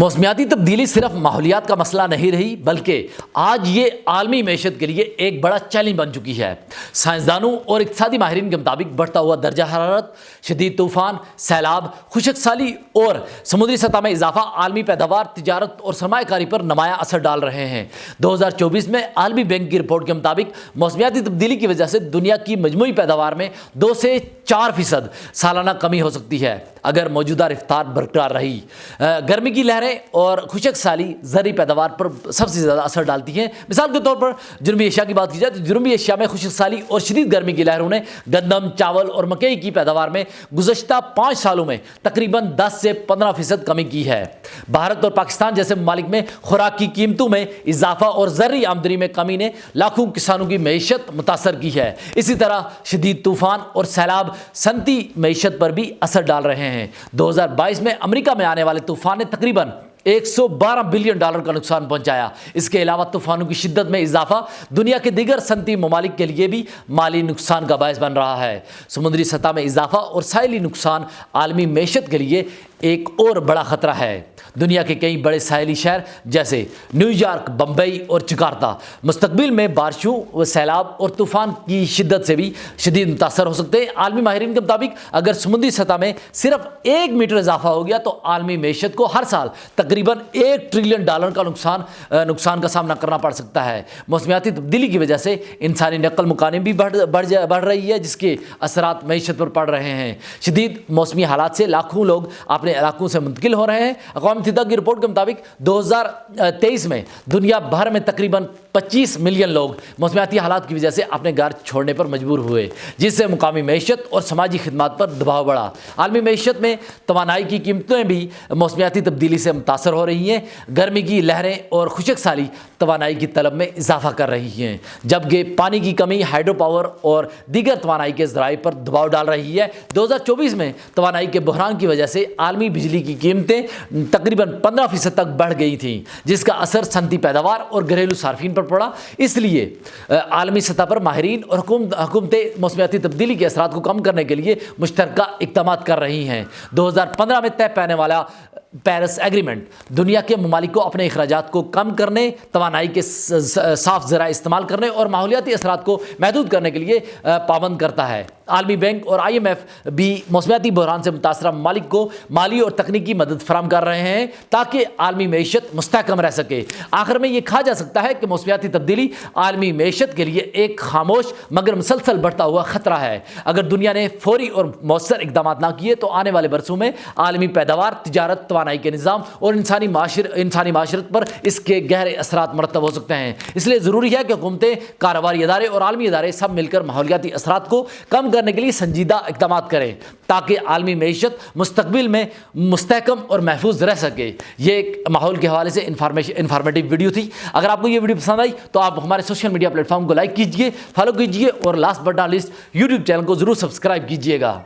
موسمیاتی تبدیلی صرف ماحولیات کا مسئلہ نہیں رہی بلکہ آج یہ عالمی معیشت کے لیے ایک بڑا چیلنج بن چکی ہے۔ سائنسدانوں اور اقتصادی ماہرین کے مطابق بڑھتا ہوا درجہ حرارت، شدید طوفان، سیلاب، خشک سالی اور سمندری سطح میں اضافہ عالمی پیداوار، تجارت اور سرمایہ کاری پر نمایاں اثر ڈال رہے ہیں۔ 2024 میں عالمی بینک کی رپورٹ کے مطابق موسمیاتی تبدیلی کی وجہ سے دنیا کی مجموعی پیداوار میں 2 سے 4% سالانہ کمی ہو سکتی ہے اگر موجودہ رفتار برقرار رہی۔ گرمی کی لہریں اور خشک سالی زرعی پیداوار پر سب سے زیادہ اثر ڈالتی ہیں۔ مثال کے طور پر جنوبی ایشیا کی بات کی جائے تو جنوبی ایشیا میں خشک سالی اور شدید گرمی کی لہروں نے گندم، چاول اور مکئی کی پیداوار میں گزشتہ 5 سالوں میں تقریباً 10 سے 15% کمی کی ہے۔ بھارت اور پاکستان جیسے ممالک میں خوراک کی قیمتوں میں اضافہ اور زرعی آمدنی میں کمی نے لاکھوں کسانوں کی معیشت متاثر کی ہے۔ اسی طرح شدید طوفان اور سیلاب صنعتی معیشت پر بھی اثر ڈال رہے ہیں۔ 2022 میں امریکہ میں آنے والے طوفان نے تقریباً $112 بلین کا نقصان پہنچایا۔ اس کے علاوہ طوفانوں کی شدت میں اضافہ دنیا کے دیگر صنعتی ممالک کے لیے بھی مالی نقصان کا باعث بن رہا ہے۔ سمندری سطح میں اضافہ اور ساحلی نقصان عالمی معیشت کے لیے ایک اور بڑا خطرہ ہے۔ دنیا کے کئی بڑے ساحلی شہر جیسے نیو یارک، بمبئی اور جکارتہ مستقبل میں بارشوں، سیلاب اور طوفان کی شدت سے بھی شدید متاثر ہو سکتے ہیں۔ عالمی ماہرین کے مطابق اگر سمندری سطح میں صرف 1 میٹر اضافہ ہو گیا تو عالمی معیشت کو ہر سال تقریباً $1 ٹریلین کا نقصان کا سامنا کرنا پڑ سکتا ہے۔ موسمیاتی تبدیلی کی وجہ سے انسانی نقل مکانی بھی بڑھ رہی ہے جس کے اثرات معیشت پر پڑ رہے ہیں۔ شدید موسمی حالات سے لاکھوں لوگ اپنے علاقوں سے منتقل ہو رہے ہیں۔ اقوام متحدہ کی رپورٹ کے مطابق 2023 میں دنیا بھر میں تقریباً 25 ملین لوگ موسمیاتی حالات کی وجہ سے اپنے گھر چھوڑنے پر مجبور ہوئے، جس سے مقامی معیشت اور سماجی خدمات پر دباؤ بڑھا۔ عالمی معیشت میں توانائی کی قیمتیں بھی موسمیاتی تبدیلی سے متاثر ہو رہی ہیں۔ گرمی کی لہریں اور خشک سالی توانائی کی طلب میں اضافہ کر رہی ہیں، جبکہ پانی کی کمی ہائیڈرو پاور اور دیگر توانائی کے ذرائع پر دباؤ ڈال رہی ہے۔ 2024 میں توانائی کے بحران کی وجہ سے عالمی بجلی کی قیمتیں تقریباً 15% تک بڑھ گئی تھیں، جس کا اثر صنعتی پیداوار اور گھریلو صارفین پر پڑا۔ اس لیے عالمی سطح پر ماہرین اور حکومتیں موسمیاتی تبدیلی کے اثرات کو کم کرنے کے لیے مشترکہ اقدامات کر رہی ہیں۔ 2015 میں طے پانے والا پیرس ایگریمنٹ دنیا کے ممالک کو اپنے اخراجات کو کم کرنے، توانائی کے صاف ذرائع استعمال کرنے اور ماحولیاتی اثرات کو محدود کرنے کے لیے پابند کرتا ہے۔ عالمی بینک اور IMF بھی موسمیاتی بحران سے متاثرہ ممالک کو مالی اور تکنیکی مدد فراہم کر رہے ہیں تاکہ عالمی معیشت مستحکم رہ سکے۔ آخر میں یہ کہا جا سکتا ہے کہ موسمیاتی تبدیلی عالمی معیشت کے لیے ایک خاموش مگر مسلسل بڑھتا ہوا خطرہ ہے۔ اگر دنیا نے فوری اور مؤثر اقدامات نہ کیے تو آنے والے برسوں میں عالمی پیداوار، تجارت، توانائی کے نظام اور انسانی معاشرت پر اس کے گہرے اثرات مرتب ہو سکتے ہیں۔ اس لیے ضروری ہے کہ حکومتیں، کاروباری ادارے اور عالمی ادارے سب مل کر ماحولیاتی اثرات کو کم کرنے کے لیے سنجیدہ اقدامات کریں تاکہ عالمی معیشت مستقبل میں مستحکم اور محفوظ رہ سکے۔ یہ ایک ماحول کے حوالے سے انفارمیٹیو ویڈیو تھی۔ اگر آپ کو یہ ویڈیو پسند آئی تو آپ ہمارے سوشل میڈیا پلیٹ فارم کو لائک کیجیے، فالو کیجیے اور last but not least YouTube channel کو ضرور سبسکرائب کیجیے گا۔